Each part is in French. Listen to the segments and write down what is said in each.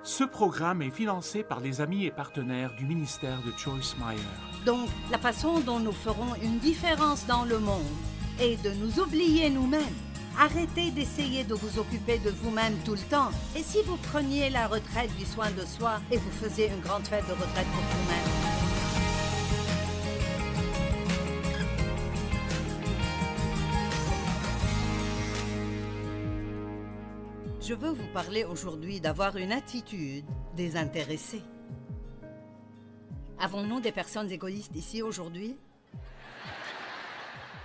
Ce programme est financé par les amis et partenaires du ministère de Joyce Meyer. Donc, la façon dont nous ferons une différence dans le monde est de nous oublier nous-mêmes. Arrêtez d'essayer de vous occuper de vous-même tout le temps. Et si vous preniez la retraite du soin de soi et vous faisiez une grande fête de retraite pour vous-même? Je veux vous parler aujourd'hui d'avoir une attitude désintéressée. Avons-nous des personnes égoïstes ici aujourd'hui?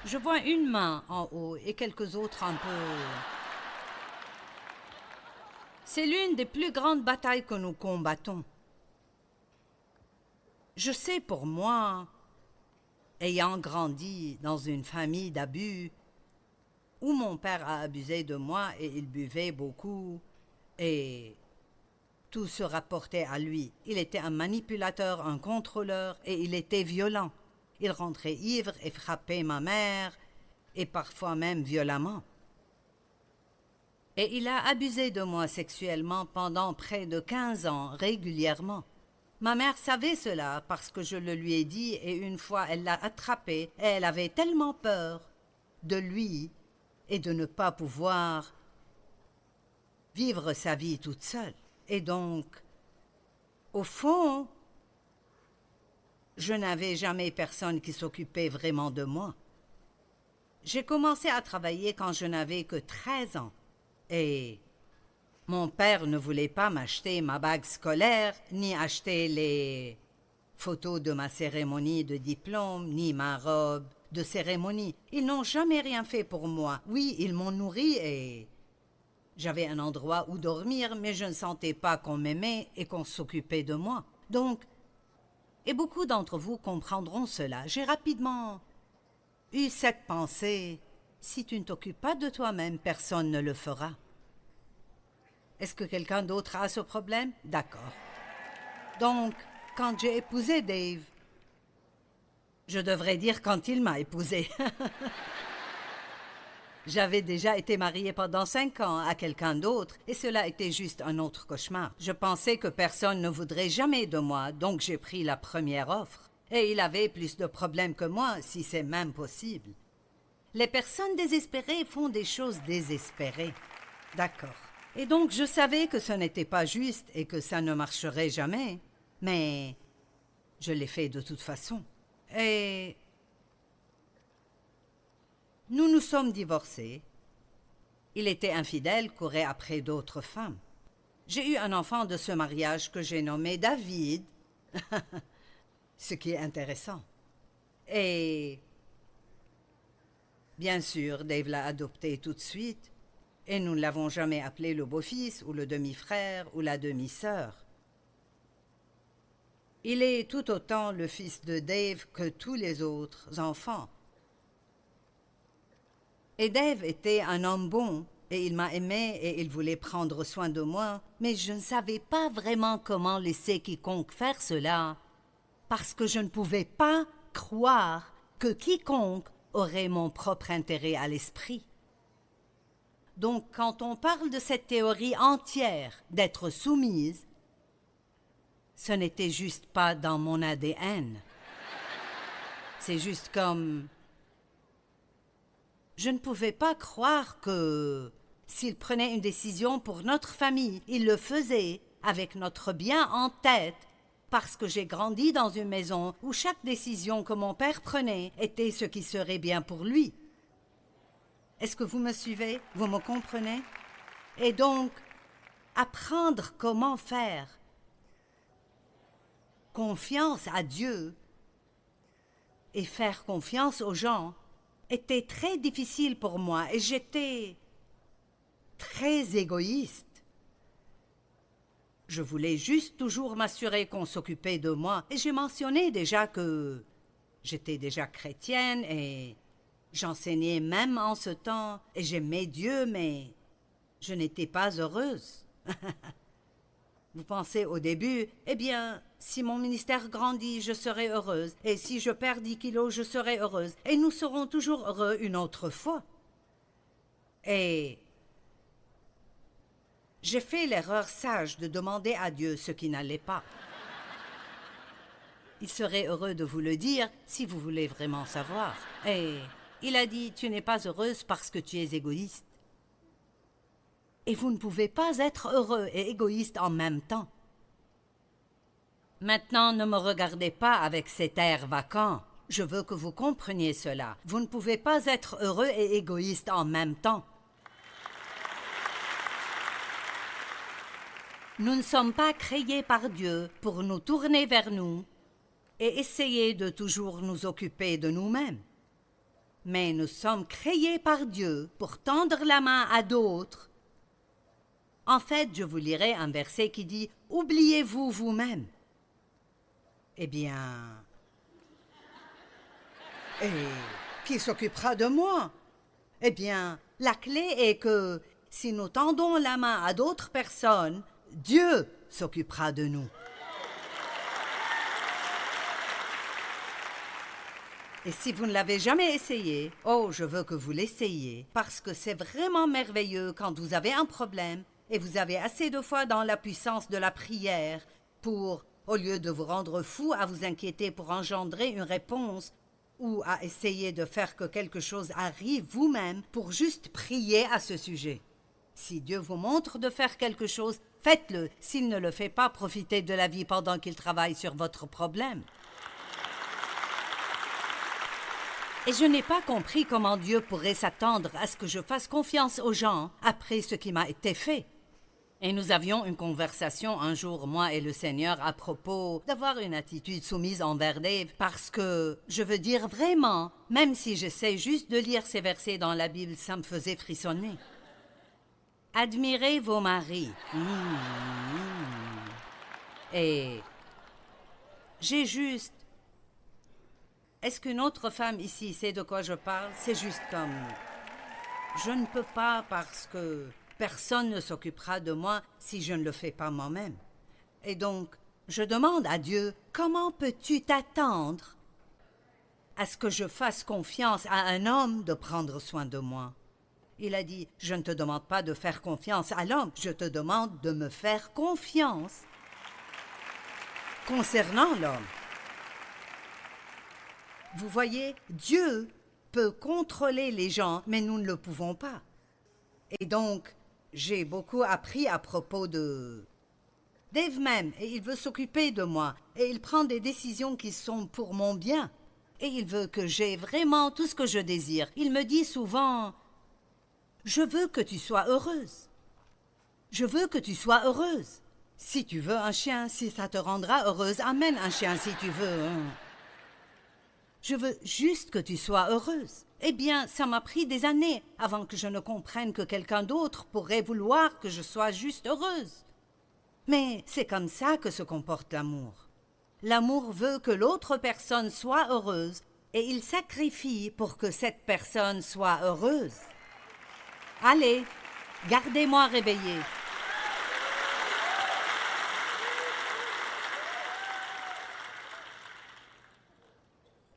Je vois une main en haut et quelques autres un peu... C'est l'une des plus grandes batailles que nous combattons. Je sais pour moi, ayant grandi dans une famille d'abus, où mon père a abusé de moi et il buvait beaucoup, et tout se rapportait à lui. Il était un manipulateur, un contrôleur, et il était violent. Il rentrait ivre et frappait ma mère, et parfois même violemment. Et il a abusé de moi sexuellement pendant près de 15 ans, régulièrement. Ma mère savait cela parce que je le lui ai dit, et une fois elle l'a attrapé, et elle avait tellement peur de lui et de ne pas pouvoir vivre sa vie toute seule. Et donc, au fond, je n'avais jamais personne qui s'occupait vraiment de moi. J'ai commencé à travailler quand je n'avais que 13 ans. Et mon père ne voulait pas m'acheter ma bague scolaire, ni acheter les photos de ma cérémonie de diplôme, ni ma robe de cérémonie. Ils n'ont jamais rien fait pour moi. Oui, ils m'ont nourri et j'avais un endroit où dormir, mais je ne sentais pas qu'on m'aimait et qu'on s'occupait de moi. Donc, et beaucoup d'entre vous comprendront cela, j'ai rapidement eu cette pensée: si tu ne t'occupes pas de toi-même, personne ne le fera. Est-ce que quelqu'un d'autre a ce problème? D'accord. Donc, quand j'ai épousé Dave, je devrais dire quand il m'a épousée. J'avais déjà été mariée pendant 5 ans à quelqu'un d'autre et cela était juste un autre cauchemar. Je pensais que personne ne voudrait jamais de moi, donc j'ai pris la première offre. Et il avait plus de problèmes que moi, si c'est même possible. Les personnes désespérées font des choses désespérées. D'accord. Et donc je savais que ce n'était pas juste et que ça ne marcherait jamais. Mais je l'ai fait de toute façon. Et nous nous sommes divorcés. Il était infidèle, courait après d'autres femmes. J'ai eu un enfant de ce mariage que j'ai nommé David, ce qui est intéressant. Et bien sûr, Dave l'a adopté tout de suite, et nous ne l'avons jamais appelé le beau-fils ou le demi-frère ou la demi-sœur. Il est tout autant le fils de Dave que tous les autres enfants. Et Dave était un homme bon, et il m'a aimé et il voulait prendre soin de moi, mais je ne savais pas vraiment comment laisser quiconque faire cela, parce que je ne pouvais pas croire que quiconque aurait mon propre intérêt à l'esprit. Donc, quand on parle de cette théorie entière d'être soumise, ce n'était juste pas dans mon ADN. C'est juste comme... Je ne pouvais pas croire que, s'il prenait une décision pour notre famille, il le faisait avec notre bien en tête, parce que j'ai grandi dans une maison où chaque décision que mon père prenait était ce qui serait bien pour lui. Est-ce que vous me suivez? Vous me comprenez? Et donc, apprendre comment faire confiance à Dieu et faire confiance aux gens était très difficile pour moi et j'étais très égoïste. Je voulais juste toujours m'assurer qu'on s'occupait de moi et j'ai mentionné déjà que j'étais déjà chrétienne et j'enseignais même en ce temps et j'aimais Dieu, mais je n'étais pas heureuse. Vous pensez au début, eh bien, si mon ministère grandit, je serai heureuse, et si je perds 10 kilos, je serai heureuse, et nous serons toujours heureux une autre fois. Et J'ai fait l'erreur sage de demander à Dieu ce qui n'allait pas. Il serait heureux de vous le dire si vous voulez vraiment savoir. Et il a dit, tu n'es pas heureuse parce que tu es égoïste. Et vous ne pouvez pas être heureux et égoïste en même temps. Maintenant, ne me regardez pas avec cet air vacant. Je veux que vous compreniez cela. Vous ne pouvez pas être heureux et égoïste en même temps. Nous ne sommes pas créés par Dieu pour nous tourner vers nous et essayer de toujours nous occuper de nous-mêmes. Mais nous sommes créés par Dieu pour tendre la main à d'autres. En fait, je vous lirai un verset qui dit « Oubliez-vous vous-même ». Eh bien... Et qui s'occupera de moi? Eh bien, la clé est que si nous tendons la main à d'autres personnes, Dieu s'occupera de nous. Et si vous ne l'avez jamais essayé, oh, je veux que vous l'essayiez, parce que c'est vraiment merveilleux quand vous avez un problème et vous avez assez de foi dans la puissance de la prière pour, au lieu de vous rendre fou à vous inquiéter pour engendrer une réponse ou à essayer de faire que quelque chose arrive vous-même, pour juste prier à ce sujet. Si Dieu vous montre de faire quelque chose, faites-le. S'il ne le fait pas, profitez de la vie pendant qu'il travaille sur votre problème. Et je n'ai pas compris comment Dieu pourrait s'attendre à ce que je fasse confiance aux gens après ce qui m'a été fait. Et nous avions une conversation un jour, moi et le Seigneur, à propos d'avoir une attitude soumise envers Dave, parce que, je veux dire vraiment, même si j'essaie juste de lire ces versets dans la Bible, ça me faisait frissonner. Admirez vos maris. Et j'ai juste... Est-ce qu'une autre femme ici sait de quoi je parle? C'est juste comme... Je ne peux pas parce que personne ne s'occupera de moi si je ne le fais pas moi-même. Et donc, je demande à Dieu, comment peux-tu t'attendre à ce que je fasse confiance à un homme de prendre soin de moi? Il a dit, je ne te demande pas de faire confiance à l'homme, je te demande de me faire confiance concernant l'homme. Vous voyez, Dieu peut contrôler les gens, mais nous ne le pouvons pas. Et donc, j'ai beaucoup appris à propos de Dave même, et il veut s'occuper de moi, et il prend des décisions qui sont pour mon bien. Et il veut que j'aie vraiment tout ce que je désire. Il me dit souvent, je veux que tu sois heureuse. Je veux que tu sois heureuse. Si tu veux un chien, si ça te rendra heureuse, amène un chien si tu veux. Je veux juste que tu sois heureuse. Eh bien, ça m'a pris des années avant que je ne comprenne que quelqu'un d'autre pourrait vouloir que je sois juste heureuse. Mais c'est comme ça que se comporte l'amour. L'amour veut que l'autre personne soit heureuse et il sacrifie pour que cette personne soit heureuse. Allez, gardez-moi réveillée.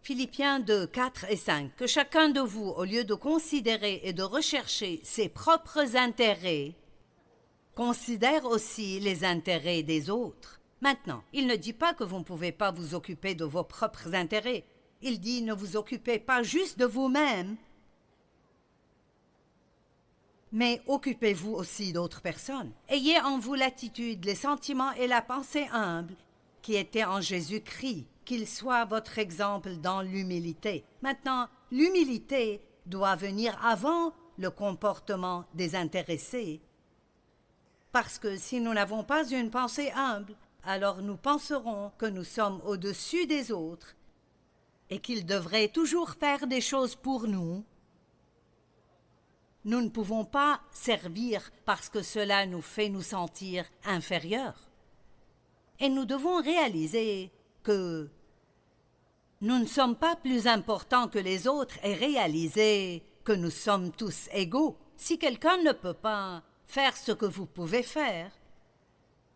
Philippiens 2, 4 et 5. Que chacun de vous, au lieu de considérer et de rechercher ses propres intérêts, considère aussi les intérêts des autres. Maintenant, il ne dit pas que vous ne pouvez pas vous occuper de vos propres intérêts. Il dit ne vous occupez pas juste de vous-même, mais occupez-vous aussi d'autres personnes. Ayez en vous l'attitude, les sentiments et la pensée humble qui étaient en Jésus-Christ, qu'il soit votre exemple dans l'humilité. Maintenant, l'humilité doit venir avant le comportement désintéressé. Parce que si nous n'avons pas une pensée humble, alors nous penserons que nous sommes au-dessus des autres et qu'ils devraient toujours faire des choses pour nous. Nous ne pouvons pas servir parce que cela nous fait nous sentir inférieurs. Et nous devons réaliser que nous ne sommes pas plus importants que les autres et réaliser que nous sommes tous égaux. Si quelqu'un ne peut pas faire ce que vous pouvez faire,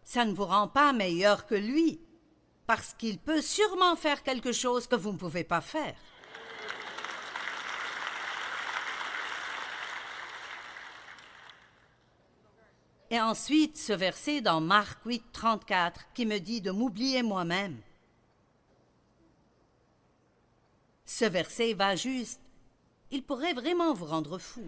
ça ne vous rend pas meilleur que lui, parce qu'il peut sûrement faire quelque chose que vous ne pouvez pas faire. Et ensuite, ce verset dans Marc 8, 34, qui me dit de m'oublier moi-même. Ce verset va juste. Il pourrait vraiment vous rendre fou.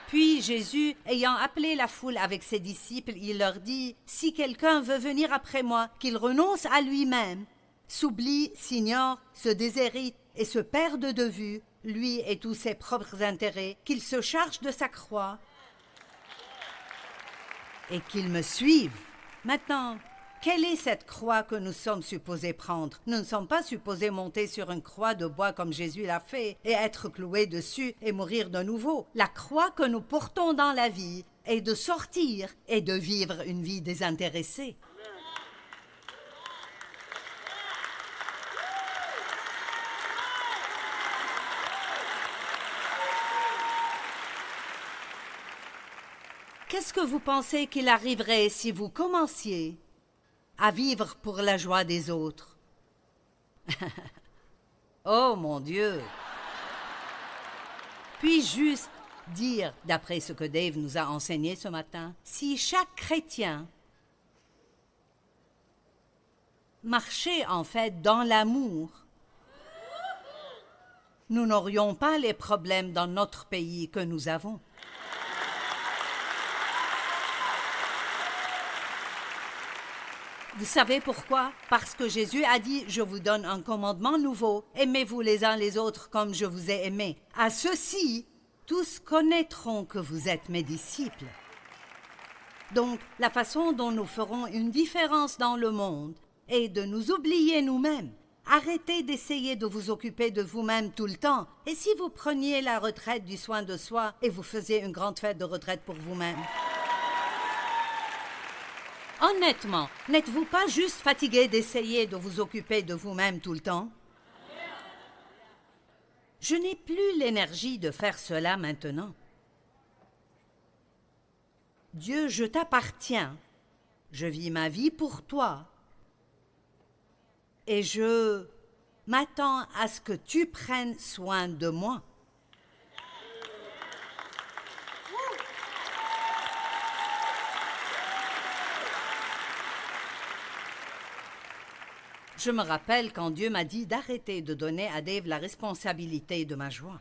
Puis Jésus, ayant appelé la foule avec ses disciples, il leur dit, « Si quelqu'un veut venir après moi, qu'il renonce à lui-même, s'oublie, s'ignore, se déshérite et se perde de vue, lui et tous ses propres intérêts, qu'il se charge de sa croix et qu'il me suive. » Maintenant, quelle est cette croix que nous sommes supposés prendre? Nous ne sommes pas supposés monter sur une croix de bois comme Jésus l'a fait et être cloués dessus et mourir de nouveau. La croix que nous portons dans la vie est de sortir et de vivre une vie désintéressée. Qu'est-ce que vous pensez qu'il arriverait si vous commenciez à vivre pour la joie des autres? Oh mon Dieu! Puis-je juste dire, d'après ce que Dave nous a enseigné ce matin, si chaque chrétien marchait en fait dans l'amour, nous n'aurions pas les problèmes dans notre pays que nous avons. Vous savez pourquoi? Parce que Jésus a dit « Je vous donne un commandement nouveau, aimez-vous les uns les autres comme je vous ai aimés. À ceux-ci, tous connaîtront que vous êtes mes disciples. » Donc, la façon dont nous ferons une différence dans le monde est de nous oublier nous-mêmes. Arrêtez d'essayer de vous occuper de vous-même tout le temps. Et si vous preniez la retraite du soin de soi et vous faisiez une grande fête de retraite pour vous-même? Honnêtement, n'êtes-vous pas juste fatigué d'essayer de vous occuper de vous-même tout le temps? Je n'ai plus l'énergie de faire cela maintenant. Dieu, je t'appartiens. Je vis ma vie pour toi. Et je m'attends à ce que tu prennes soin de moi. Je me rappelle quand Dieu m'a dit d'arrêter de donner à Dave la responsabilité de ma joie.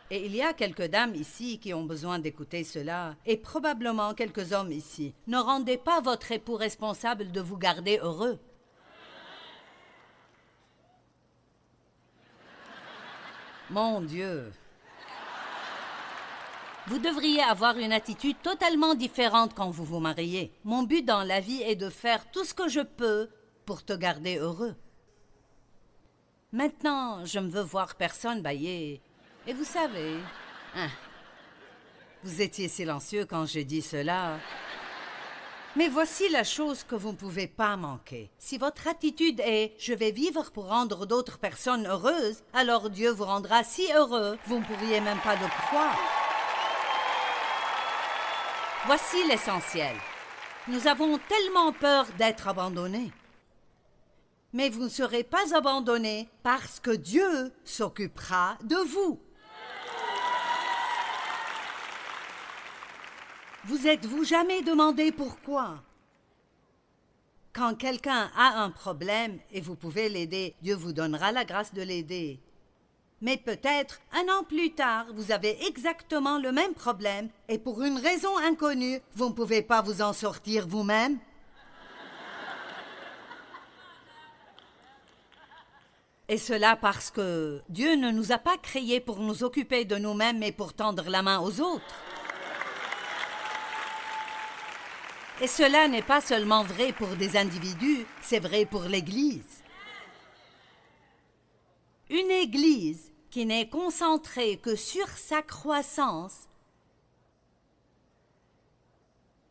Et il y a quelques dames ici qui ont besoin d'écouter cela, et probablement quelques hommes ici. Ne rendez pas votre époux responsable de vous garder heureux. Mon Dieu! Vous devriez avoir une attitude totalement différente quand vous vous mariez. Mon but dans la vie est de faire tout ce que je peux pour te garder heureux. Maintenant, je ne veux voir personne bâiller. Et vous savez, vous étiez silencieux quand j'ai dit cela. Mais voici la chose que vous ne pouvez pas manquer. Si votre attitude est « je vais vivre pour rendre d'autres personnes heureuses », alors Dieu vous rendra si heureux, vous ne pourriez même pas le croire. Voici l'essentiel. Nous avons tellement peur d'être abandonnés. Mais vous ne serez pas abandonnés parce que Dieu s'occupera de vous. Vous êtes-vous jamais demandé pourquoi? Quand quelqu'un a un problème et vous pouvez l'aider, Dieu vous donnera la grâce de l'aider. Mais peut-être, un an plus tard, vous avez exactement le même problème et pour une raison inconnue, vous ne pouvez pas vous en sortir vous-même. Et cela parce que Dieu ne nous a pas créés pour nous occuper de nous-mêmes, mais pour tendre la main aux autres. Et cela n'est pas seulement vrai pour des individus, c'est vrai pour l'Église. Une Église qui n'est concentrée que sur sa croissance,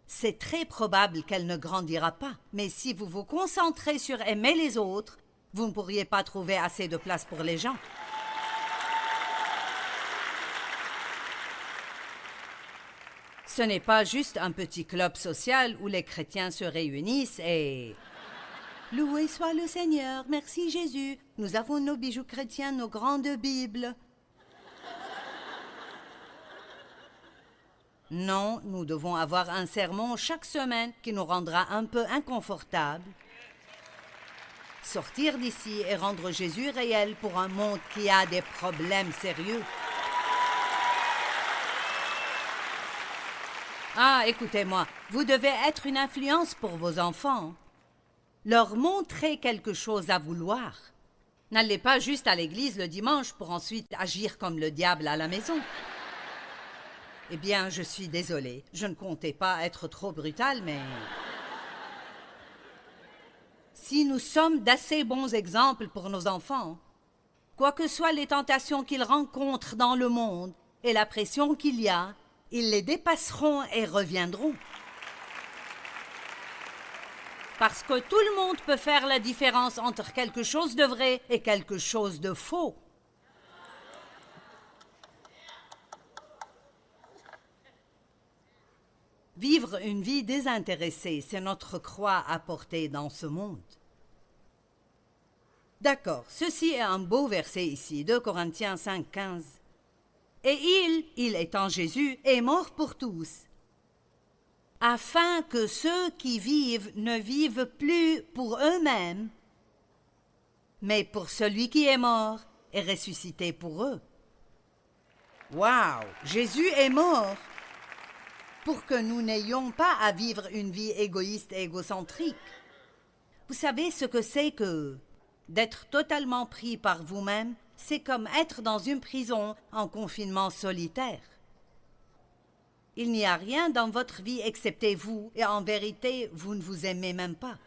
c'est très probable qu'elle ne grandira pas. Mais si vous vous concentrez sur aimer les autres, vous ne pourriez pas trouver assez de place pour les gens. Ce n'est pas juste un petit club social où les chrétiens se réunissent et... Loué soit le Seigneur, merci Jésus, nous avons nos bijoux chrétiens, nos grandes Bibles. Non, nous devons avoir un sermon chaque semaine qui nous rendra un peu inconfortables. Sortir d'ici et rendre Jésus réel pour un monde qui a des problèmes sérieux. Ah, écoutez-moi, vous devez être une influence pour vos enfants. Leur montrer quelque chose à vouloir. N'allez pas juste à l'église le dimanche pour ensuite agir comme le diable à la maison. Eh bien, je suis désolée. Je ne comptais pas être trop brutale, mais... Si nous sommes d'assez bons exemples pour nos enfants, quoi que soient les tentations qu'ils rencontrent dans le monde et la pression qu'il y a, ils les dépasseront et reviendront. Parce que tout le monde peut faire la différence entre quelque chose de vrai et quelque chose de faux. Vivre une vie désintéressée, c'est notre croix à porter dans ce monde. D'accord, ceci est un beau verset ici, 2 Corinthiens 5, 15. Et il étant Jésus, est mort pour tous, afin que ceux qui vivent ne vivent plus pour eux-mêmes, mais pour celui qui est mort et ressuscité pour eux. Waouh! Jésus est mort pour que nous n'ayons pas à vivre une vie égoïste et égocentrique. Vous savez ce que c'est que d'être totalement pris par vous-même? C'est comme être dans une prison en confinement solitaire. Il n'y a rien dans votre vie excepté vous, et en vérité, vous ne vous aimez même pas.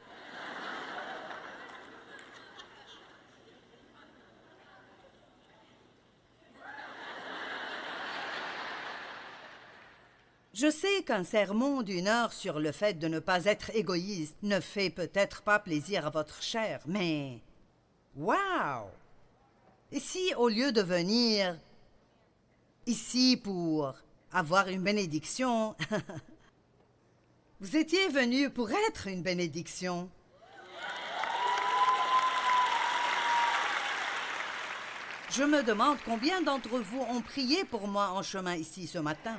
Je sais qu'un sermon d'1 heure sur le fait de ne pas être égoïste ne fait peut-être pas plaisir à votre chair, mais... Waouh! Et si, au lieu de venir ici pour avoir une bénédiction, vous étiez venu pour être une bénédiction? Je me demande combien d'entre vous ont prié pour moi en chemin ici ce matin.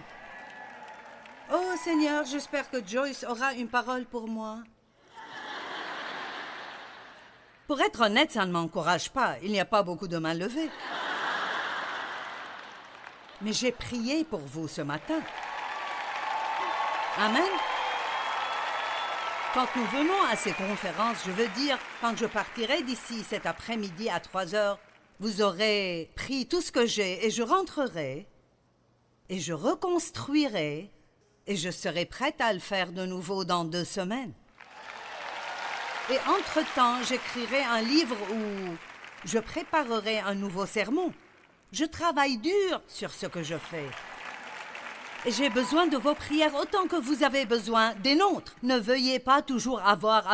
Oh Seigneur, j'espère que Joyce aura une parole pour moi. Pour être honnête, ça ne m'encourage pas. Il n'y a pas beaucoup de mains levées. Mais j'ai prié pour vous ce matin. Amen. Quand nous venons à ces conférences, je veux dire, quand je partirai d'ici cet après-midi à 3 heures, vous aurez pris tout ce que j'ai et je rentrerai et je reconstruirai et je serai prête à le faire de nouveau dans 2 semaines. Et entre-temps, j'écrirai un livre où je préparerai un nouveau sermon. Je travaille dur sur ce que je fais. Et j'ai besoin de vos prières autant que vous avez besoin des nôtres. Ne veuillez pas toujours avoir.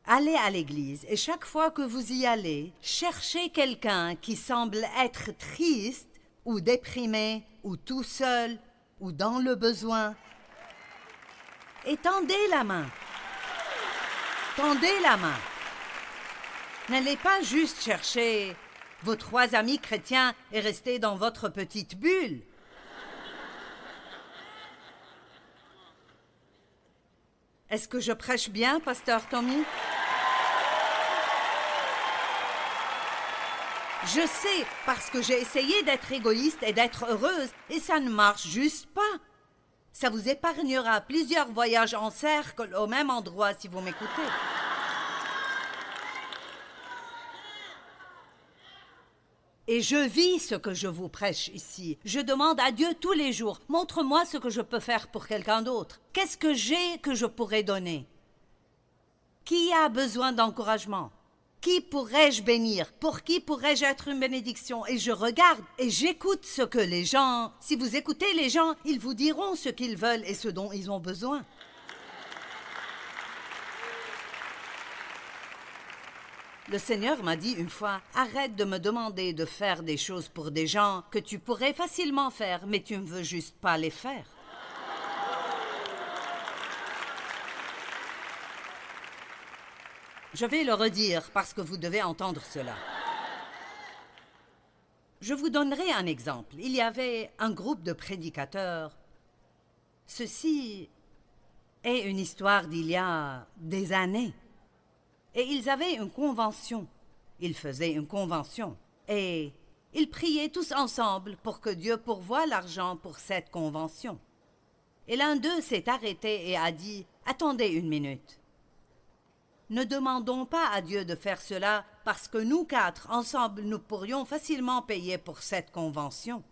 Allez à l'église et chaque fois que vous y allez, cherchez quelqu'un qui semble être triste ou déprimé ou tout seul ou dans le besoin. Et tendez la main. Tendez la main. N'allez pas juste chercher vos 3 amis chrétiens et rester dans votre petite bulle. Est-ce que je prêche bien, pasteur Tommy? Je sais, parce que j'ai essayé d'être égoïste et d'être heureuse, et ça ne marche juste pas. Ça vous épargnera plusieurs voyages en cercle au même endroit si vous m'écoutez. Et je vis ce que je vous prêche ici. Je demande à Dieu tous les jours, montre-moi ce que je peux faire pour quelqu'un d'autre. Qu'est-ce que j'ai que je pourrais donner? Qui a besoin d'encouragement? Qui pourrais-je bénir? Pour qui pourrais-je être une bénédiction? Et je regarde et j'écoute ce que les gens... Si vous écoutez les gens, ils vous diront ce qu'ils veulent et ce dont ils ont besoin. Le Seigneur m'a dit une fois, arrête de me demander de faire des choses pour des gens que tu pourrais facilement faire, mais tu ne veux juste pas les faire. Je vais le redire parce que vous devez entendre cela. Je vous donnerai un exemple. Il y avait un groupe de prédicateurs. Ceci est une histoire d'il y a des années. Et ils avaient une convention. Ils faisaient une convention. Et ils priaient tous ensemble pour que Dieu pourvoie l'argent pour cette convention. Et l'un d'eux s'est arrêté et a dit « Attendez une minute. Ne demandons pas à Dieu de faire cela parce que nous quatre, ensemble, nous pourrions facilement payer pour cette convention. »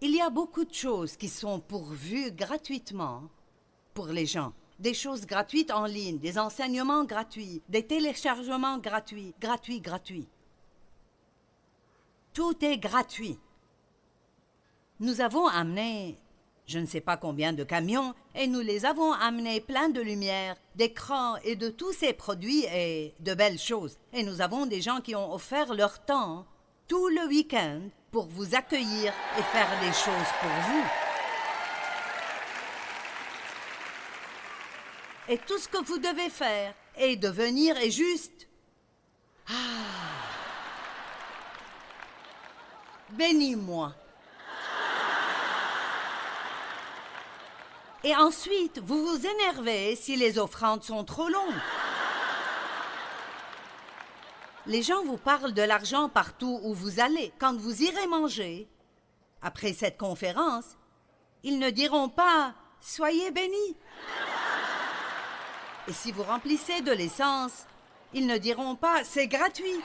Il y a beaucoup de choses qui sont pourvues gratuitement pour les gens. Des choses gratuites en ligne, des enseignements gratuits, des téléchargements gratuits, gratuits. Tout est gratuit. Nous avons amené, je ne sais pas combien de camions, et nous les avons amenés pleins de lumière, d'écrans et de tous ces produits et de belles choses. Et nous avons des gens qui ont offert leur temps tout le week-end pour vous accueillir et faire des choses pour vous. Et tout ce que vous devez faire est de venir et juste... Bénis-moi. Et ensuite, vous vous énervez si les offrandes sont trop longues. Les gens vous parlent de l'argent partout où vous allez. Quand vous irez manger, après cette conférence, ils ne diront pas « Soyez bénis ». Et si vous remplissez de l'essence, ils ne diront pas « C'est gratuit ».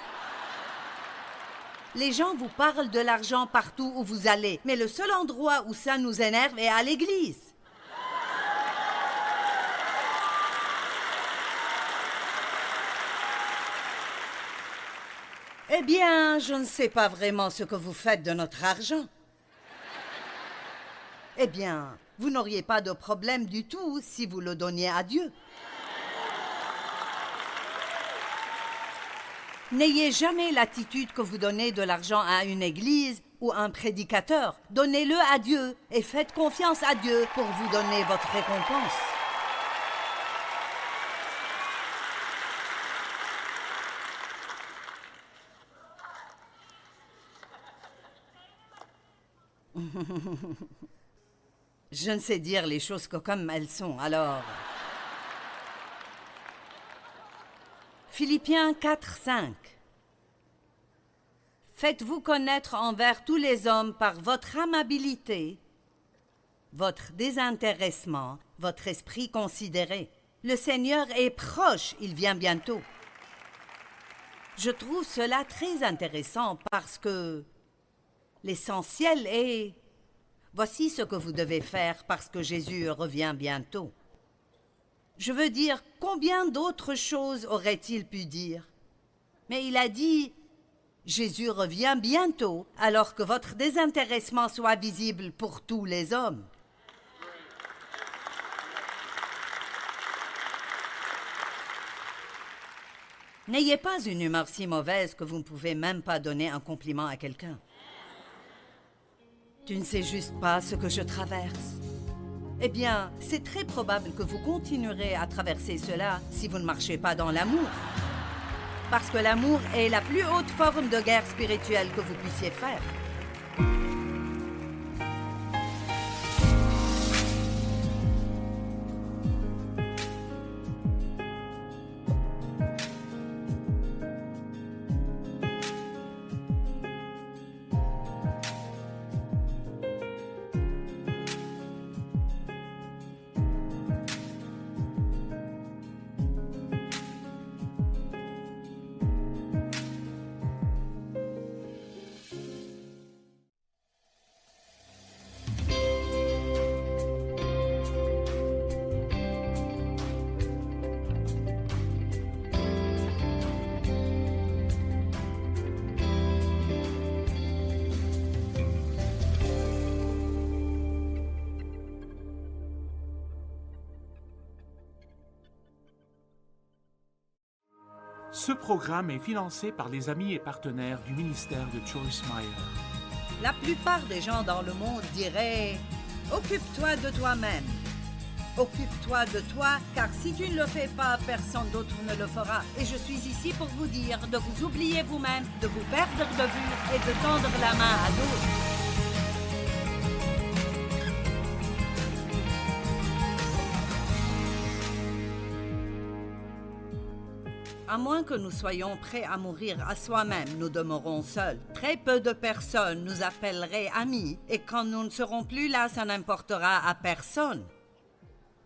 Les gens vous parlent de l'argent partout où vous allez, mais le seul endroit où ça nous énerve est à l'église. Eh bien, je ne sais pas vraiment ce que vous faites de notre argent. Eh bien, vous n'auriez pas de problème du tout si vous le donniez à Dieu. N'ayez jamais l'attitude que vous donnez de l'argent à une église ou un prédicateur. Donnez-le à Dieu et faites confiance à Dieu pour vous donner votre récompense. Je ne sais dire les choses que comme elles sont, alors... Philippiens 4:5. Faites-vous connaître envers tous les hommes par votre amabilité, votre désintéressement, votre esprit considéré. Le Seigneur est proche, il vient bientôt. Je trouve cela très intéressant parce que l'essentiel est... Voici ce que vous devez faire parce que Jésus revient bientôt. Je veux dire, combien d'autres choses aurait-il pu dire? Mais il a dit, Jésus revient bientôt, alors que votre désintéressement soit visible pour tous les hommes. N'ayez pas une humeur si mauvaise que vous ne pouvez même pas donner un compliment à quelqu'un. Tu ne sais juste pas ce que je traverse. Eh bien, c'est très probable que vous continuerez à traverser cela si vous ne marchez pas dans l'amour. Parce que l'amour est la plus haute forme de guerre spirituelle que vous puissiez faire. Ce programme est financé par les amis et partenaires du ministère de Joyce Meyer. La plupart des gens dans le monde diraient « Occupe-toi de toi-même ». Occupe-toi de toi, car si tu ne le fais pas, personne d'autre ne le fera. Et je suis ici pour vous dire de vous oublier vous-même, de vous perdre de vue et de tendre la main à d'autres. À moins que nous soyons prêts à mourir à soi-même, nous demeurons seuls. Très peu de personnes nous appelleraient amis, et quand nous ne serons plus là, ça n'importera à personne.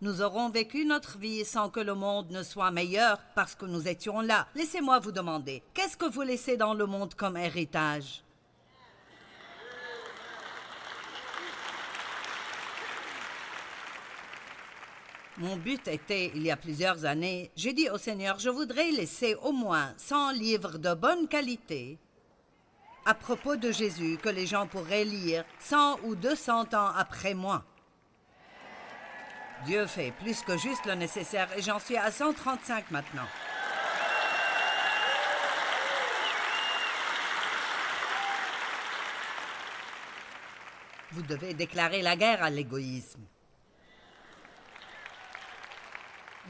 Nous aurons vécu notre vie sans que le monde ne soit meilleur parce que nous étions là. Laissez-moi vous demander, qu'est-ce que vous laissez dans le monde comme héritage? Mon but était, il y a plusieurs années, j'ai dit au Seigneur, je voudrais laisser au moins 100 livres de bonne qualité à propos de Jésus que les gens pourraient lire 100 ou 200 ans après moi. Dieu fait plus que juste le nécessaire et j'en suis à 135 maintenant. Vous devez déclarer la guerre à l'égoïsme.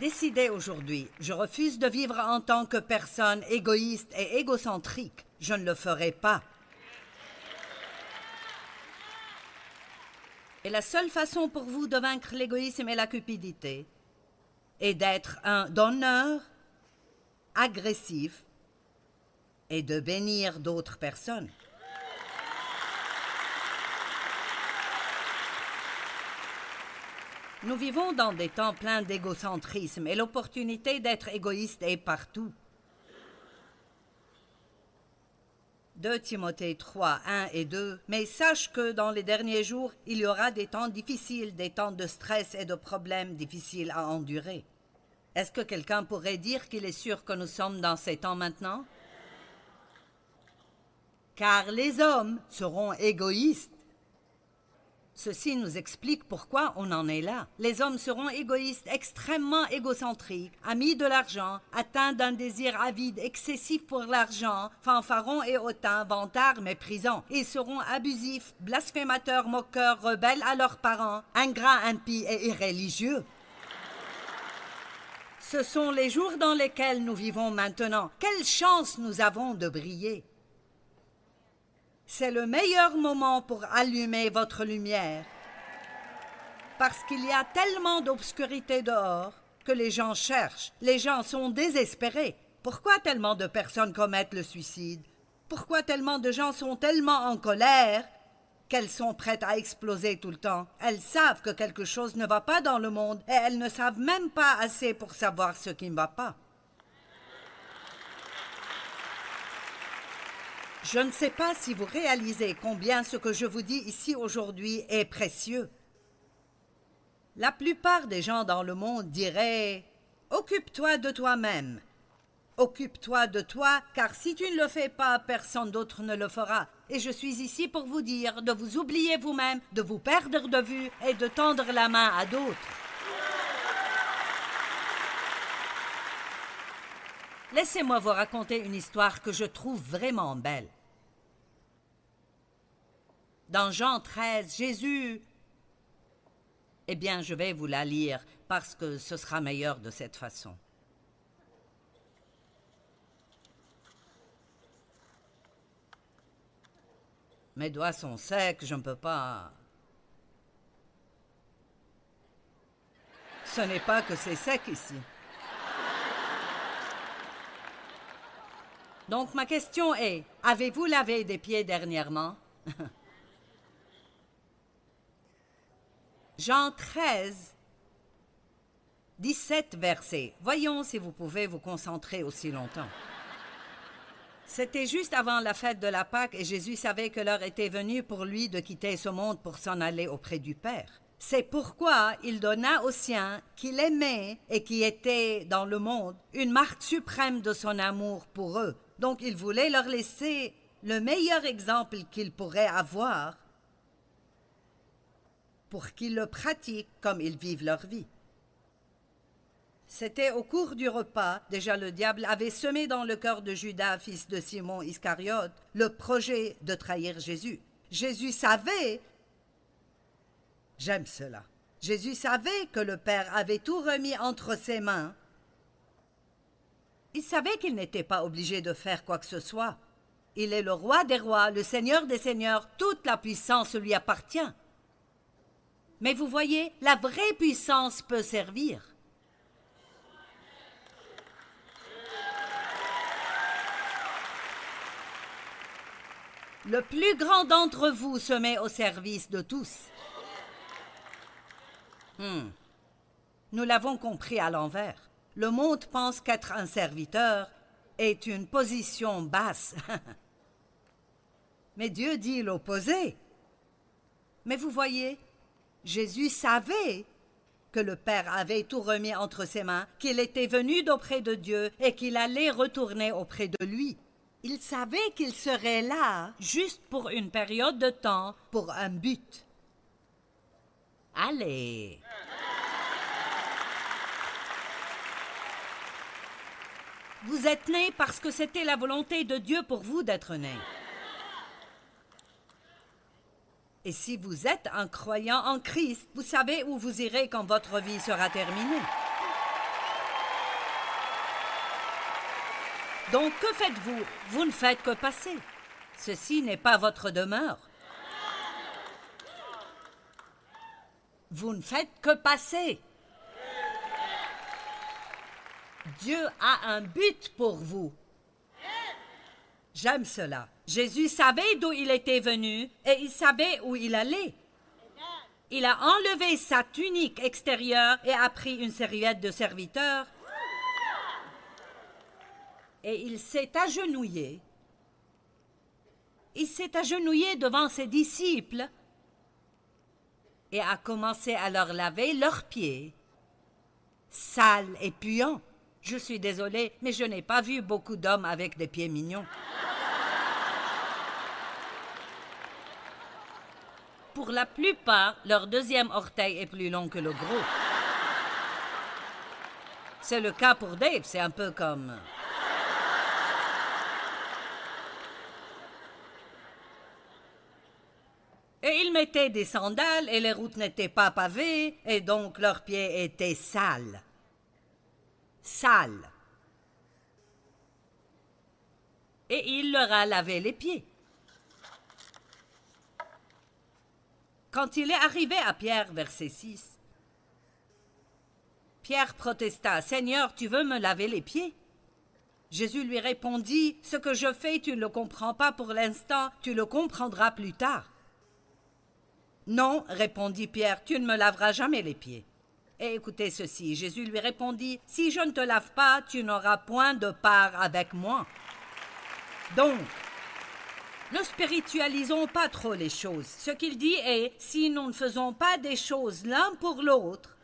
Décidez aujourd'hui, je refuse de vivre en tant que personne égoïste et égocentrique. Je ne le ferai pas. Et la seule façon pour vous de vaincre l'égoïsme et la cupidité est d'être un donneur agressif et de bénir d'autres personnes. Nous vivons dans des temps pleins d'égocentrisme et l'opportunité d'être égoïste est partout. 2 Timothée 3, 1 et 2. Mais sache que dans les derniers jours, il y aura des temps difficiles, des temps de stress et de problèmes difficiles à endurer. Est-ce que quelqu'un pourrait dire qu'il est sûr que nous sommes dans ces temps maintenant? Car les hommes seront égoïstes. Ceci nous explique pourquoi on en est là. Les hommes seront égoïstes, extrêmement égocentriques, amis de l'argent, atteints d'un désir avide excessif pour l'argent, fanfarons et hautains, vantards, méprisants. Ils seront abusifs, blasphémateurs, moqueurs, rebelles à leurs parents, ingrats, impies et irréligieux. Ce sont les jours dans lesquels nous vivons maintenant. Quelle chance nous avons de briller! C'est le meilleur moment pour allumer votre lumière. Parce qu'il y a tellement d'obscurité dehors que les gens cherchent. Les gens sont désespérés. Pourquoi tellement de personnes commettent le suicide? Pourquoi tellement de gens sont tellement en colère qu'elles sont prêtes à exploser tout le temps? Elles savent que quelque chose ne va pas dans le monde et elles ne savent même pas assez pour savoir ce qui ne va pas. Je ne sais pas si vous réalisez combien ce que je vous dis ici aujourd'hui est précieux. La plupart des gens dans le monde diraient « Occupe-toi de toi-même. Occupe-toi de toi, car si tu ne le fais pas, personne d'autre ne le fera. Et je suis ici pour vous dire de vous oublier vous-même, de vous perdre de vue et de tendre la main à d'autres. » Laissez-moi vous raconter une histoire que je trouve vraiment belle. Dans Jean 13, Jésus... Eh bien, je vais vous la lire parce que ce sera meilleur de cette façon. Mes doigts sont secs, je ne peux pas... Ce n'est pas que c'est sec ici. Donc ma question est, avez-vous lavé des pieds dernièrement? Jean 13, 17 versets. Voyons si vous pouvez vous concentrer aussi longtemps. C'était juste avant la fête de la Pâque et Jésus savait que l'heure était venue pour lui de quitter ce monde pour s'en aller auprès du Père. C'est pourquoi il donna aux siens qu'il aimait et qui étaient dans le monde une marque suprême de son amour pour eux. Donc il voulait leur laisser le meilleur exemple qu'ils pourraient avoir pour qu'ils le pratiquent comme ils vivent leur vie. C'était au cours du repas, déjà le diable avait semé dans le cœur de Judas, fils de Simon Iscariote, le projet de trahir Jésus. Jésus savait... J'aime cela. Jésus savait que le Père avait tout remis entre ses mains. Il savait qu'il n'était pas obligé de faire quoi que ce soit. Il est le roi des rois, le Seigneur des seigneurs, toute la puissance lui appartient. Mais vous voyez, la vraie puissance peut servir. Le plus grand d'entre vous se met au service de tous. Nous l'avons compris à l'envers. Le monde pense qu'être un serviteur est une position basse. Mais Dieu dit l'opposé. Mais vous voyez, Jésus savait que le Père avait tout remis entre ses mains, qu'il était venu d'auprès de Dieu et qu'il allait retourner auprès de lui. Il savait qu'il serait là juste pour une période de temps, pour un but. Allez! Vous êtes né parce que c'était la volonté de Dieu pour vous d'être né. Et si vous êtes un croyant en Christ, vous savez où vous irez quand votre vie sera terminée. Donc, que faites-vous? Vous ne faites que passer. Ceci n'est pas votre demeure. Vous ne faites que passer. Dieu a un but pour vous. J'aime cela. Jésus savait d'où il était venu et il savait où il allait. Il a enlevé sa tunique extérieure et a pris une serviette de serviteur. Et il s'est agenouillé. Il s'est agenouillé devant ses disciples et a commencé à leur laver leurs pieds, sales et puants. Je suis désolée, mais je n'ai pas vu beaucoup d'hommes avec des pieds mignons. Pour la plupart, leur deuxième orteil est plus long que le gros. C'est le cas pour Dave, c'est un peu comme... Et ils mettaient des sandales et les routes n'étaient pas pavées et donc leurs pieds étaient sales. Sales. Et il leur a lavé les pieds. Quand il est arrivé à Pierre, verset 6, Pierre protesta, « Seigneur, tu veux me laver les pieds ?» Jésus lui répondit, « Ce que je fais, tu ne le comprends pas pour l'instant, tu le comprendras plus tard. » « Non, répondit Pierre, tu ne me laveras jamais les pieds. » Et écoutez ceci, Jésus lui répondit, « Si je ne te lave pas, tu n'auras point de part avec moi. » Donc, ne spiritualisons pas trop les choses. Ce qu'il dit est, si nous ne faisons pas des choses l'un pour l'autre,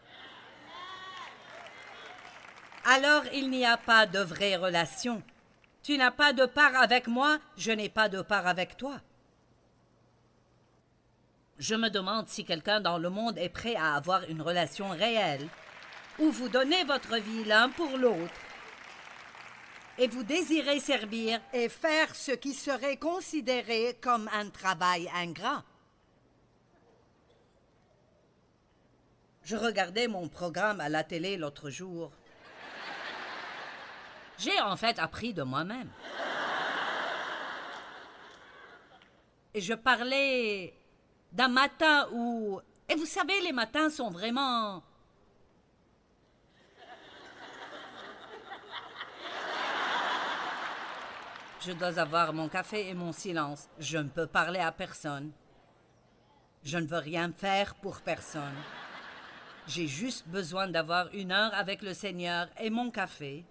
alors il n'y a pas de vraie relation. Tu n'as pas de part avec moi, je n'ai pas de part avec toi. Je me demande si quelqu'un dans le monde est prêt à avoir une relation réelle, où vous donnez votre vie l'un pour l'autre, et vous désirez servir et faire ce qui serait considéré comme un travail ingrat. Je regardais mon programme à la télé l'autre jour. J'ai en fait appris de moi-même. Et je parlais d'un matin où... Et vous savez, les matins sont vraiment... Je dois avoir mon café et mon silence. Je ne peux parler à personne. Je ne veux rien faire pour personne. J'ai juste besoin d'avoir 1 heure avec le Seigneur et mon café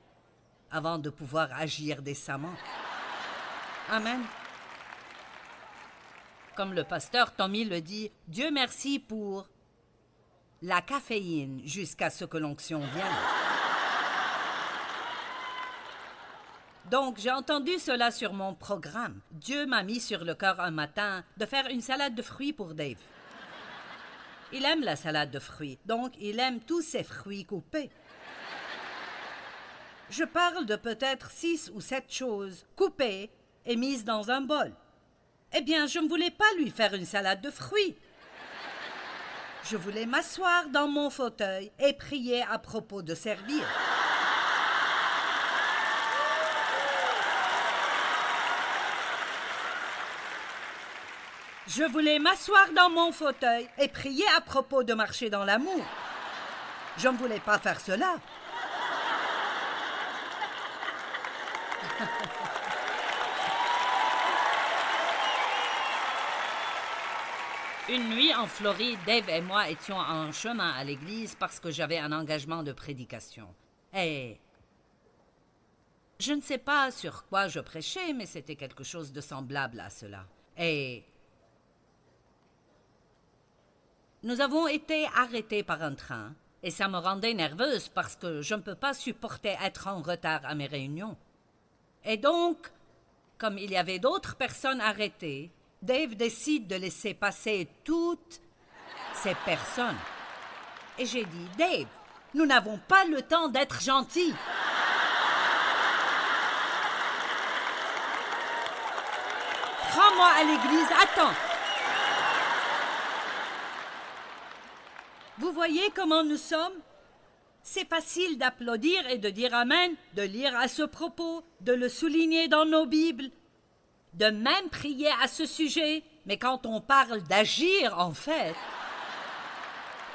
avant de pouvoir agir décemment. Amen. Comme le pasteur Tommy le dit, Dieu merci pour la caféine jusqu'à ce que l'onction vienne. Donc, j'ai entendu cela sur mon programme. Dieu m'a mis sur le cœur un matin de faire une salade de fruits pour Dave. Il aime la salade de fruits, donc il aime tous ces fruits coupés. Je parle de peut-être 6 ou 7 choses coupées et mises dans un bol. Eh bien, je ne voulais pas lui faire une salade de fruits. Je voulais m'asseoir dans mon fauteuil et prier à propos de servir. Je voulais m'asseoir dans mon fauteuil et prier à propos de marcher dans l'amour. Je ne voulais pas faire cela. Une nuit en Floride, Dave et moi étions en chemin à l'église parce que j'avais un engagement de prédication. Et je ne sais pas sur quoi je prêchais, mais c'était quelque chose de semblable à cela. Et nous avons été arrêtés par un train, et ça me rendait nerveuse parce que je ne peux pas supporter être en retard à mes réunions. Et donc, comme il y avait d'autres personnes arrêtées, Dave décide de laisser passer toutes ces personnes. Et j'ai dit, Dave, nous n'avons pas le temps d'être gentils. Prends-moi à l'église, attends. Vous voyez comment nous sommes? C'est facile d'applaudir et de dire Amen, de lire à ce propos, de le souligner dans nos Bibles, de même prier à ce sujet, mais quand on parle d'agir, en fait...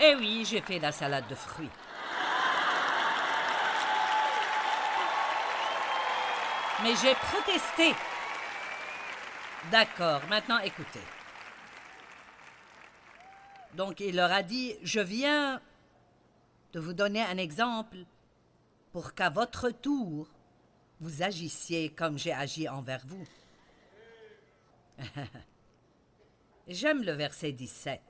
Eh oui, j'ai fait la salade de fruits. Mais j'ai protesté. D'accord, maintenant écoutez. Donc il leur a dit, je viens de vous donner un exemple pour qu'à votre tour, vous agissiez comme j'ai agi envers vous. J'aime le verset 17.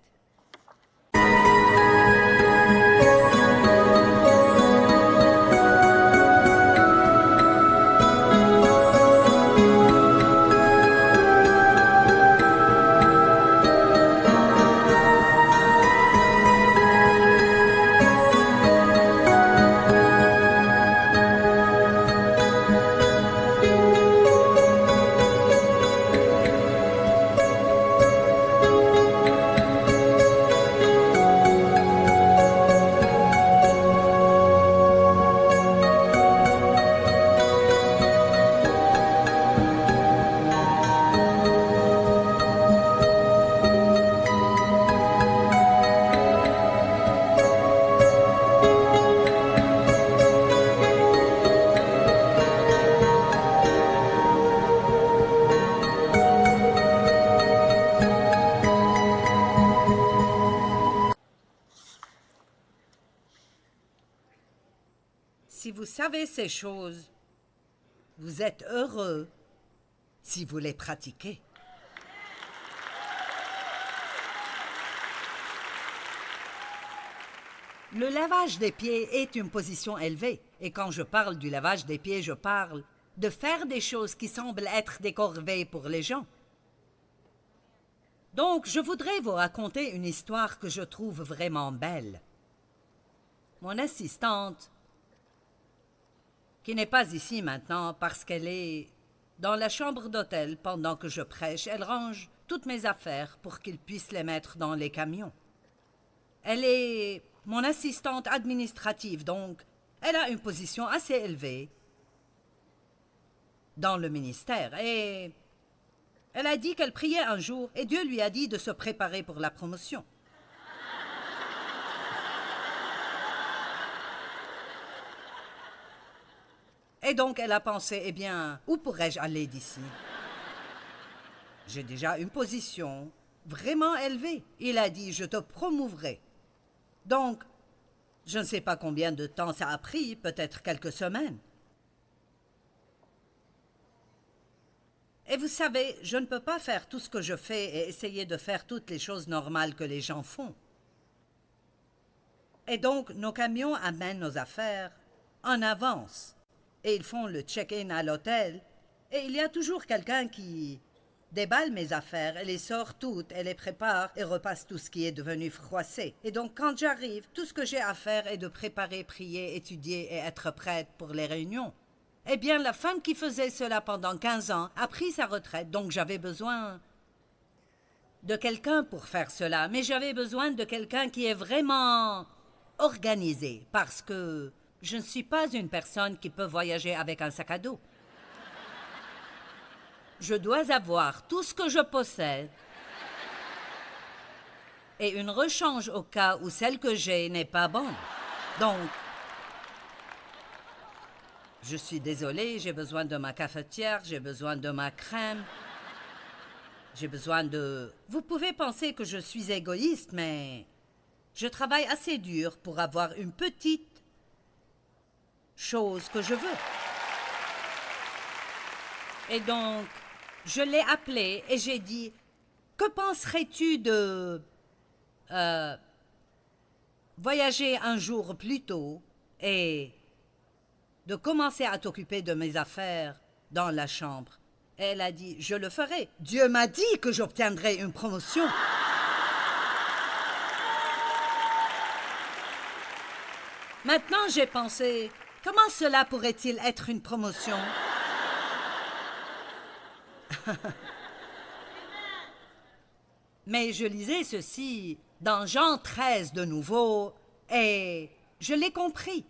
Si vous savez ces choses, vous êtes heureux si vous les pratiquez. Le lavage des pieds est une position élevée. Et quand je parle du lavage des pieds, je parle de faire des choses qui semblent être des corvées pour les gens. Donc, je voudrais vous raconter une histoire que je trouve vraiment belle. Mon assistante, qui n'est pas ici maintenant parce qu'elle est dans la chambre d'hôtel pendant que je prêche, elle range toutes mes affaires pour qu'ils puissent les mettre dans les camions. Elle est mon assistante administrative, donc elle a une position assez élevée dans le ministère. Et elle a dit qu'elle priait un jour et Dieu lui a dit de se préparer pour la promotion. Et donc, elle a pensé, eh bien, où pourrais-je aller d'ici? J'ai déjà une position vraiment élevée. Il a dit, je te promouverai. Donc, je ne sais pas combien de temps ça a pris, peut-être quelques semaines. Et vous savez, je ne peux pas faire tout ce que je fais et essayer de faire toutes les choses normales que les gens font. Et donc, nos camions amènent nos affaires en avance. Et ils font le check-in à l'hôtel. Et il y a toujours quelqu'un qui déballe mes affaires, et les sort toutes, et les prépare, et repasse tout ce qui est devenu froissé. Et donc, quand j'arrive, tout ce que j'ai à faire est de préparer, prier, étudier et être prête pour les réunions. Eh bien, la femme qui faisait cela pendant 15 ans a pris sa retraite, donc j'avais besoin de quelqu'un pour faire cela, mais j'avais besoin de quelqu'un qui est vraiment organisé, parce que je ne suis pas une personne qui peut voyager avec un sac à dos. Je dois avoir tout ce que je possède et une rechange au cas où celle que j'ai n'est pas bonne. Donc, je suis désolée, j'ai besoin de ma cafetière, j'ai besoin de ma crème, j'ai besoin de... Vous pouvez penser que je suis égoïste, mais je travaille assez dur pour avoir une petite chose que je veux. Et donc, je l'ai appelé et j'ai dit, que penserais-tu de voyager un jour plus tôt et de commencer à t'occuper de mes affaires dans la chambre? Et elle a dit, je le ferai. Dieu m'a dit que j'obtiendrai une promotion. Maintenant, j'ai pensé, comment cela pourrait-il être une promotion? Mais je lisais ceci dans Jean 13 de nouveau et je l'ai compris.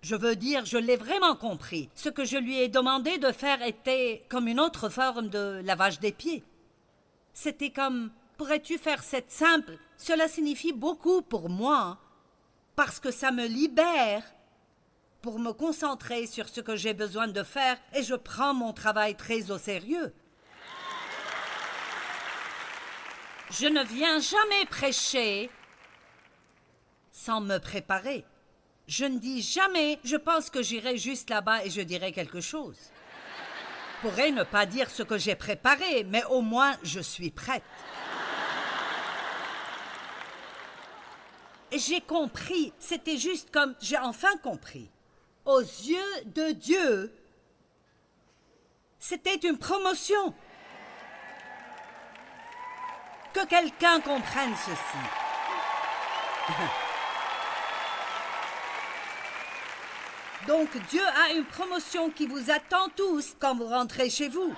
Je veux dire, je l'ai vraiment compris. Ce que je lui ai demandé de faire était comme une autre forme de lavage des pieds. C'était comme, pourrais-tu faire cette simple? Cela signifie beaucoup pour moi, parce que ça me libère pour me concentrer sur ce que j'ai besoin de faire et je prends mon travail très au sérieux. Je ne viens jamais prêcher sans me préparer. Je ne dis jamais, je pense que j'irai juste là-bas et je dirai quelque chose. Je pourrais ne pas dire ce que j'ai préparé, mais au moins je suis prête. Et j'ai compris, c'était juste comme, j'ai enfin compris. Aux yeux de Dieu, c'était une promotion. Que quelqu'un comprenne ceci. Donc Dieu a une promotion qui vous attend tous quand vous rentrez chez vous.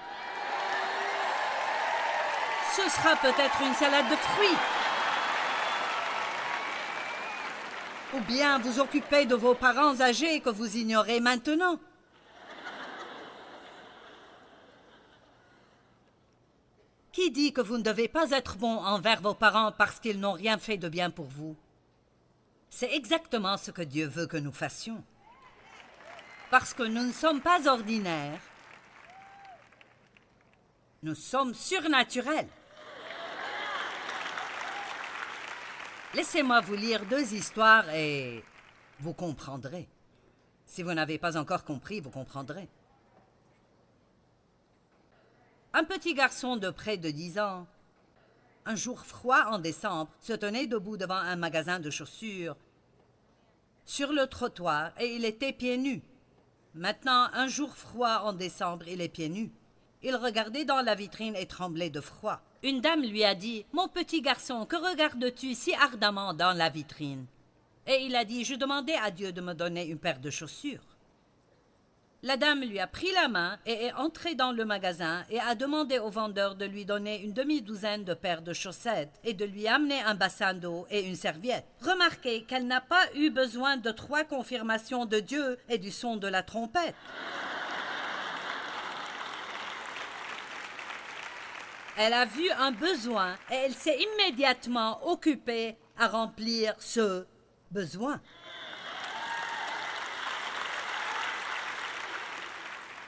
Ce sera peut-être une salade de fruits. Ou bien vous occuper de vos parents âgés que vous ignorez maintenant. Qui dit que vous ne devez pas être bon envers vos parents parce qu'ils n'ont rien fait de bien pour vous? C'est exactement ce que Dieu veut que nous fassions. Parce que nous ne sommes pas ordinaires. Nous sommes surnaturels. Laissez-moi vous lire 2 histoires et vous comprendrez. Si vous n'avez pas encore compris, vous comprendrez. Un petit garçon de près de 10 ans, un jour froid en décembre, se tenait debout devant un magasin de chaussures sur le trottoir et il était pieds nus. Maintenant, un jour froid en décembre, il est pieds nus. Il regardait dans la vitrine et tremblait de froid. Une dame lui a dit « Mon petit garçon, que regardes-tu si ardemment dans la vitrine ?» Et il a dit « Je demandais à Dieu de me donner une paire de chaussures. » La dame lui a pris la main et est entrée dans le magasin et a demandé au vendeur de lui donner une demi-douzaine de paires de chaussettes et de lui amener un bassin d'eau et une serviette. Remarquez qu'elle n'a pas eu besoin de 3 confirmations de Dieu et du son de la trompette. Elle a vu un besoin et elle s'est immédiatement occupée à remplir ce besoin.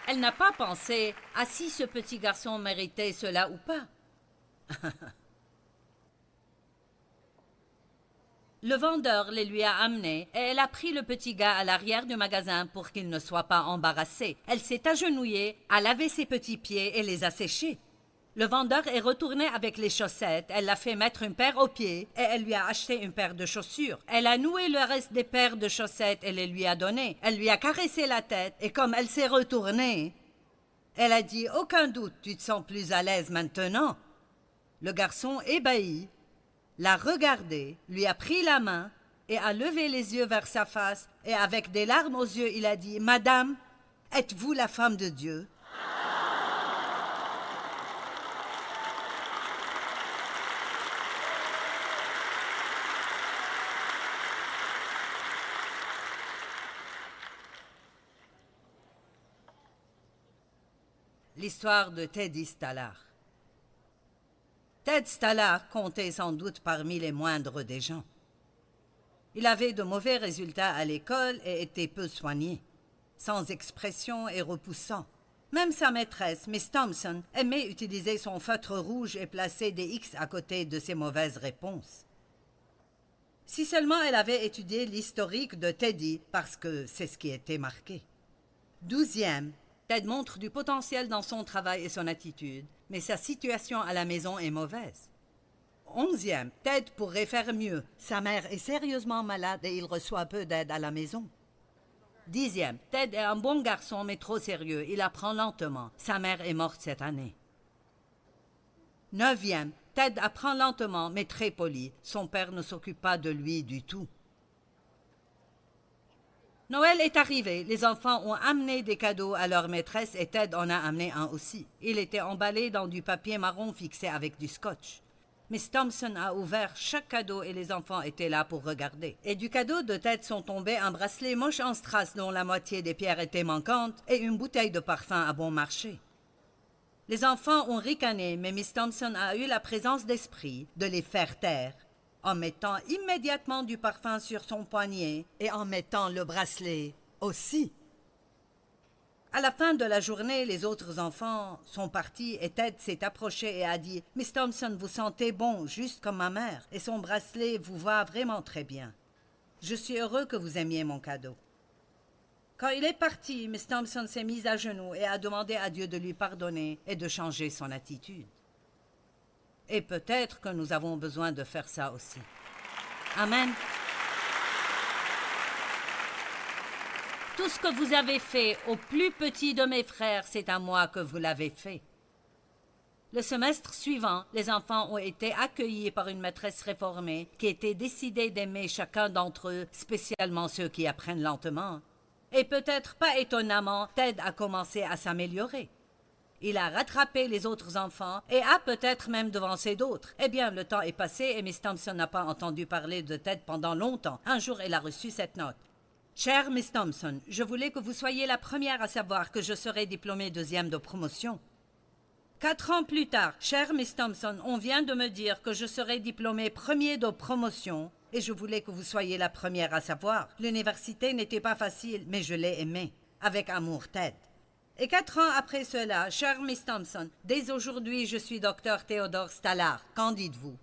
Elle n'a pas pensé à si ce petit garçon méritait cela ou pas. Le vendeur les lui a amenés et elle a pris le petit gars à l'arrière du magasin pour qu'il ne soit pas embarrassé. Elle s'est agenouillée, a lavé ses petits pieds et les a séchés. Le vendeur est retourné avec les chaussettes, elle l'a fait mettre une paire aux pieds et elle lui a acheté une paire de chaussures. Elle a noué le reste des paires de chaussettes et les lui a données. Elle lui a caressé la tête et comme elle s'est retournée, elle a dit « Aucun doute, tu te sens plus à l'aise maintenant ?» Le garçon, ébahi, l'a regardé, lui a pris la main et a levé les yeux vers sa face et avec des larmes aux yeux, il a dit « Madame, êtes-vous la femme de Dieu ?» L'histoire de Teddy Stallard. Ted Stallard comptait sans doute parmi les moindres des gens. Il avait de mauvais résultats à l'école et était peu soigné, sans expression et repoussant. Même sa maîtresse, Miss Thompson, aimait utiliser son feutre rouge et placer des X à côté de ses mauvaises réponses. Si seulement elle avait étudié l'historique de Teddy, parce que c'est ce qui était marqué. 12e, Ted montre du potentiel dans son travail et son attitude, mais sa situation à la maison est mauvaise. 11e, Ted pourrait faire mieux. Sa mère est sérieusement malade et il reçoit peu d'aide à la maison. 10e, Ted est un bon garçon mais trop sérieux. Il apprend lentement. Sa mère est morte cette année. 9e, Ted apprend lentement mais très poli. Son père ne s'occupe pas de lui du tout. Noël est arrivé. Les enfants ont amené des cadeaux à leur maîtresse et Ted en a amené un aussi. Il était emballé dans du papier marron fixé avec du scotch. Miss Thompson a ouvert chaque cadeau et les enfants étaient là pour regarder. Et du cadeau de Ted sont tombés un bracelet moche en strass dont la moitié des pierres étaient manquantes et une bouteille de parfum à bon marché. Les enfants ont ricané, mais Miss Thompson a eu la présence d'esprit de les faire taire en mettant immédiatement du parfum sur son poignet et en mettant le bracelet aussi. À la fin de la journée, les autres enfants sont partis et Ted s'est approché et a dit « Miss Thompson, vous sentez bon, juste comme ma mère, et son bracelet vous va vraiment très bien. Je suis heureux que vous aimiez mon cadeau. » Quand il est parti, Miss Thompson s'est mise à genoux et a demandé à Dieu de lui pardonner et de changer son attitude. Et peut-être que nous avons besoin de faire ça aussi. Amen. Tout ce que vous avez fait au plus petit de mes frères, c'est à moi que vous l'avez fait. Le semestre suivant, les enfants ont été accueillis par une maîtresse réformée qui était décidée d'aimer chacun d'entre eux, spécialement ceux qui apprennent lentement. Et peut-être pas étonnamment, Ted a commencé à s'améliorer. Il a rattrapé les autres enfants et a peut-être même devancé d'autres. Eh bien, le temps est passé et Miss Thompson n'a pas entendu parler de Ted pendant longtemps. Un jour, elle a reçu cette note. Chère Miss Thompson, je voulais que vous soyez la première à savoir que je serai diplômée 2e de promotion. 4 ans plus tard, chère Miss Thompson, on vient de me dire que je serai diplômée 1er de promotion et je voulais que vous soyez la première à savoir. L'université n'était pas facile, mais je l'ai aimée. Avec amour, Ted. Et 4 ans après cela, chère Miss Thompson, dès aujourd'hui, je suis docteur Theodore Stallard. Qu'en dites-vous?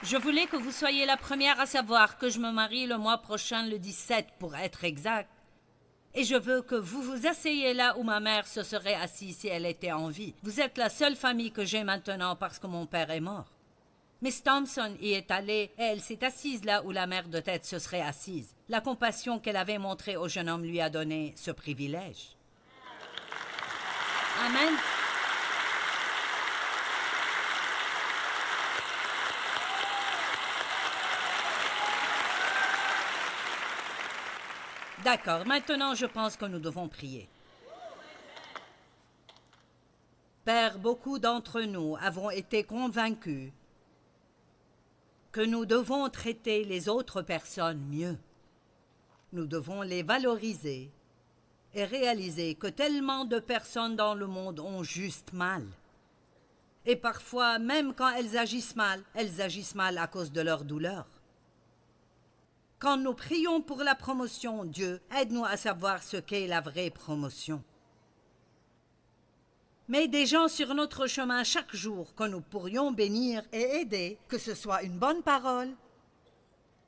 Je voulais que vous soyez la première à savoir que je me marie le mois prochain, le 17, pour être exact. Et je veux que vous vous asseyez là où ma mère se serait assise si elle était en vie. Vous êtes la seule famille que j'ai maintenant parce que mon père est mort. Miss Thompson y est allée et elle s'est assise là où la mère de Ted se serait assise. La compassion qu'elle avait montrée au jeune homme lui a donné ce privilège. Amen. D'accord, maintenant je pense que nous devons prier. Père, beaucoup d'entre nous avons été convaincus que nous devons traiter les autres personnes mieux. Nous devons les valoriser et réaliser que tellement de personnes dans le monde ont juste mal. Et parfois, même quand elles agissent mal à cause de leur douleur. Quand nous prions pour la promotion, Dieu, aide-nous à savoir ce qu'est la vraie promotion. Mets des gens sur notre chemin chaque jour que nous pourrions bénir et aider, que ce soit une bonne parole,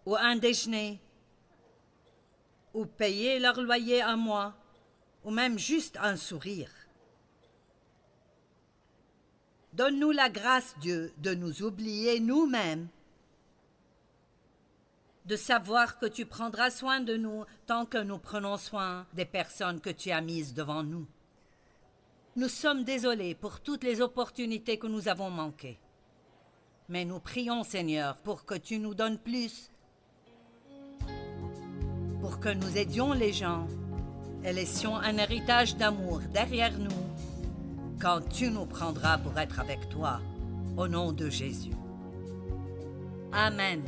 ou un déjeuner, ou payer leur loyer un mois, ou même juste un sourire. Donne-nous la grâce, Dieu, de nous oublier nous-mêmes, de savoir que tu prendras soin de nous tant que nous prenons soin des personnes que tu as mises devant nous. Nous sommes désolés pour toutes les opportunités que nous avons manquées. Mais nous prions, Seigneur, pour que tu nous donnes plus, pour que nous aidions les gens et laissions un héritage d'amour derrière nous quand tu nous prendras pour être avec toi, au nom de Jésus. Amen.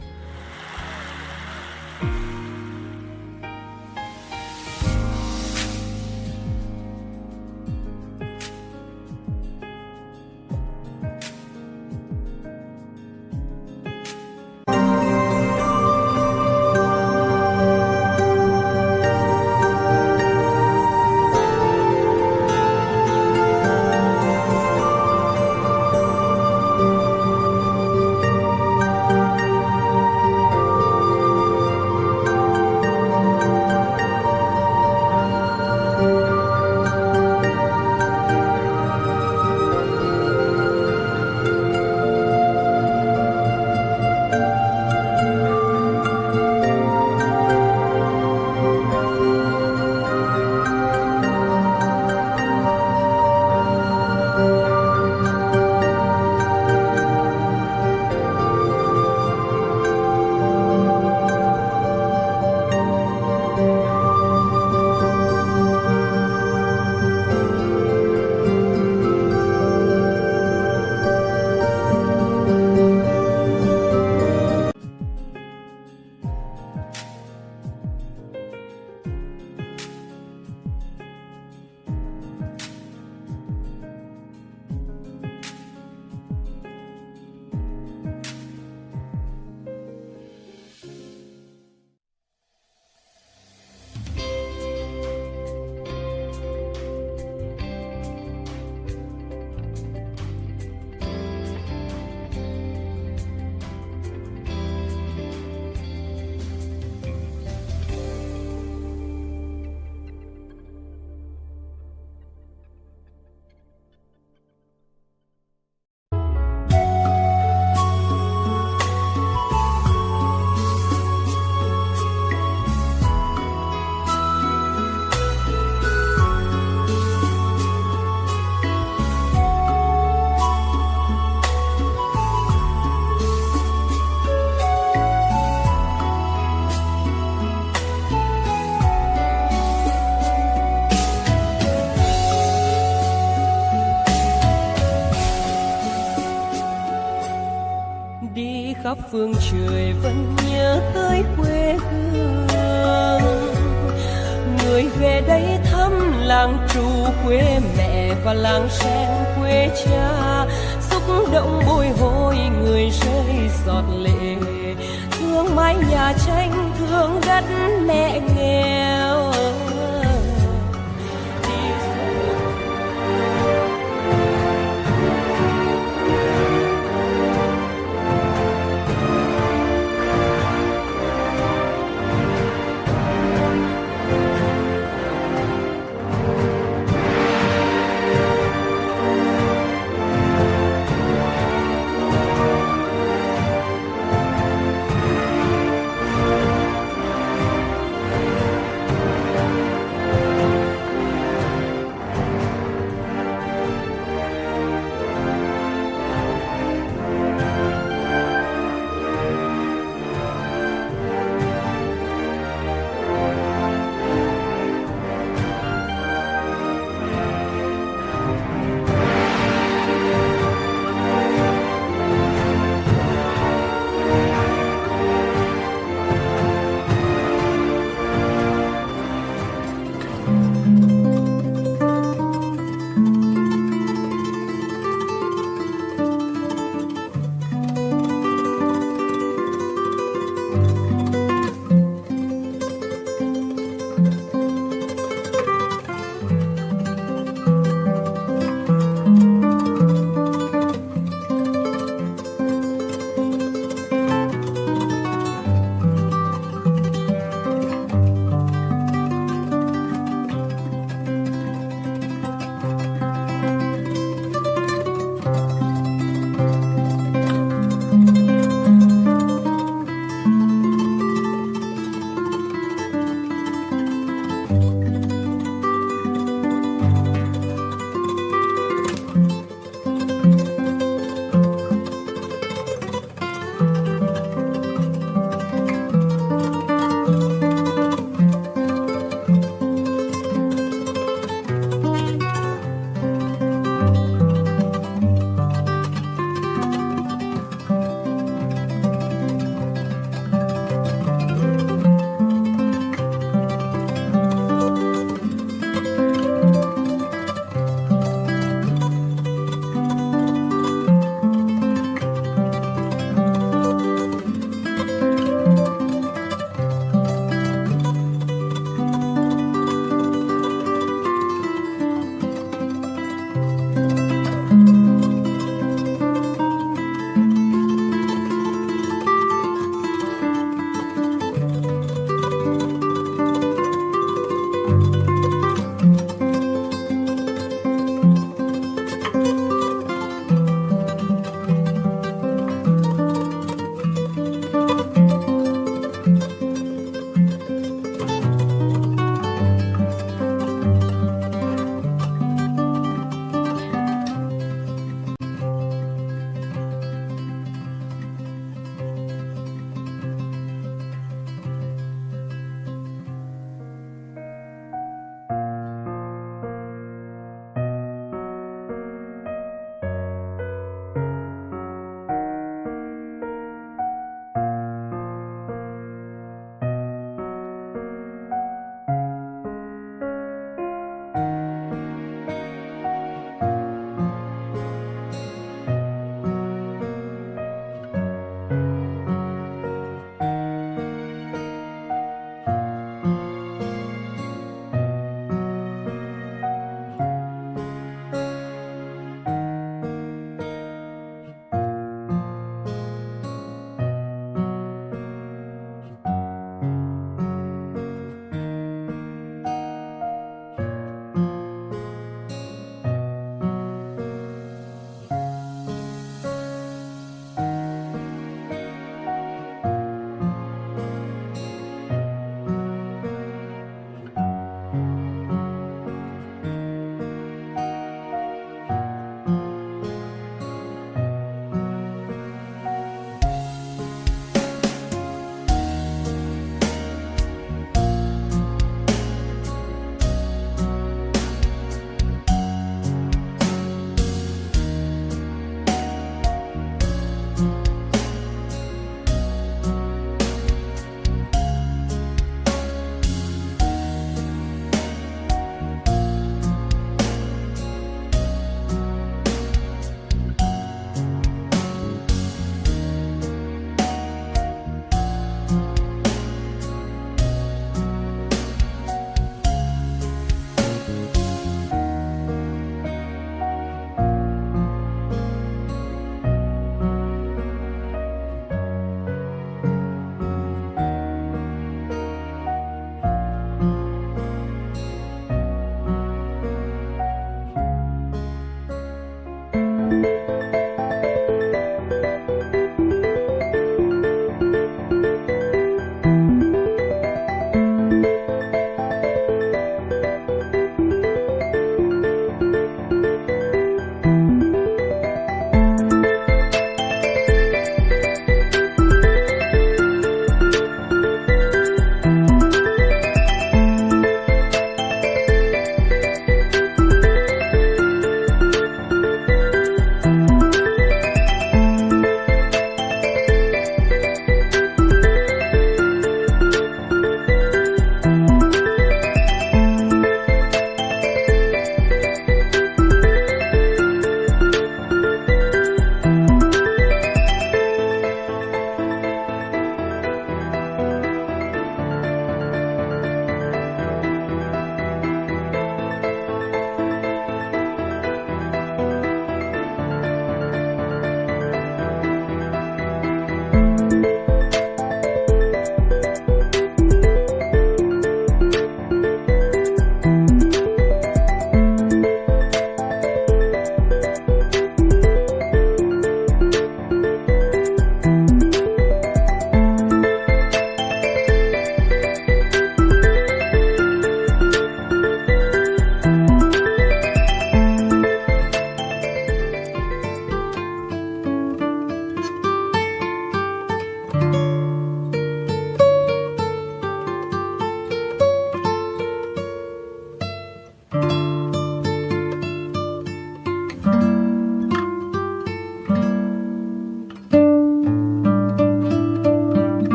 phương trời vẫn nhớ tới quê hương. Người về đây thăm làng Trù quê mẹ và làng Sen quê cha, xúc động bồi hồi người rơi giọt lệ, thương mái nhà tranh thương đất mẹ nghèo.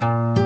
Hãy